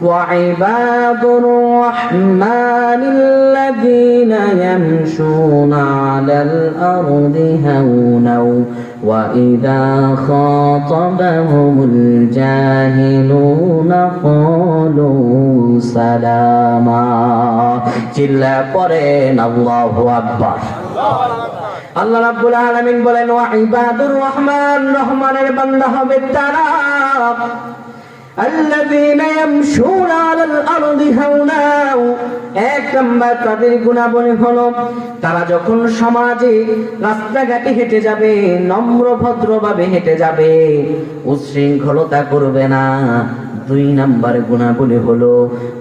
وعباد الرحمن الذين يمشون على الأرض هونا وإذا خاطبهم الجاهلون قالوا سلاما চিল্লা পড়েন আল্লাহু আকবার। আল্লাহ রাব্বুল আলামিন বলেন ওয়া ইবাদুর রহমান, রহমানের বান্দা হবে তারা আল্লাযীনা ইয়ামশুনা আলাল আরদি হাওনা। এক নাম্বার তাদের গুণাবলী হলো তারা যখন সমাজে রাস্তাঘাটে হেঁটে যাবে নম্র ভদ্রভাবে হেঁটে যাবে, উচ্ছৃঙ্খলতা করবে না। দুই নাম্বার গুণাবলী হলো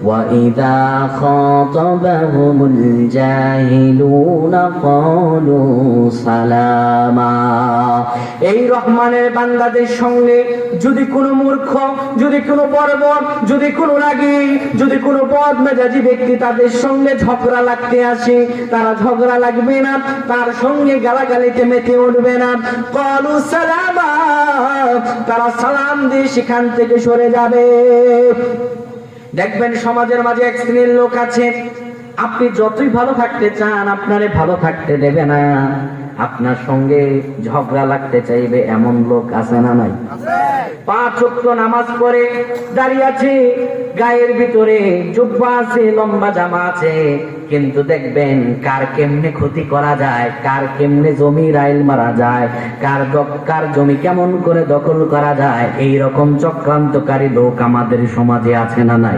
ওয়া ইযা খাতাবাহুমুল জাহিলুনা ক্বালু সালামা। এই রহমানের বান্দাদের সঙ্গে যদি কোনো মূর্খ, যদি কোনো বর্বর, যদি কোনো রাগী, যদি কোনো বদমেজাজি ব্যক্তি তাদের সঙ্গে ঝগড়া লাগতে আসে, তারা ঝগড়া লাগবে না, তার সঙ্গে গালাগালিতে মেতে উঠবে না। ক্বালু সালামা, তারা সালাম দিয়ে সেখান থেকে সরে যাবে। দেখবেন সমাজের মাঝে এক শ্রেণীর লোক আছে, আপনি যতই ভালো থাকতে চান আপনারে ভালো থাকতে দেবে না, আপনার সঙ্গে ঝগড়া লাগতে চাইবে, এমন লোক আছে না নাই? 5 ওয়াক্ত নামাজ পড়ে দাঁড়িয়ে আছে, গায়ের ভিতরে জুব্বা আছে, লম্বা জামা আছে, কিন্তু দেখবেন কার কেমনে ক্ষতি করা যায়, কার কেমনে জমি রাইল মারা যায়, কার জমি কেমন করে দখল করা যায়, এই রকম চক্রান্তকারী লোক আমাদের সমাজে আছে না নাই?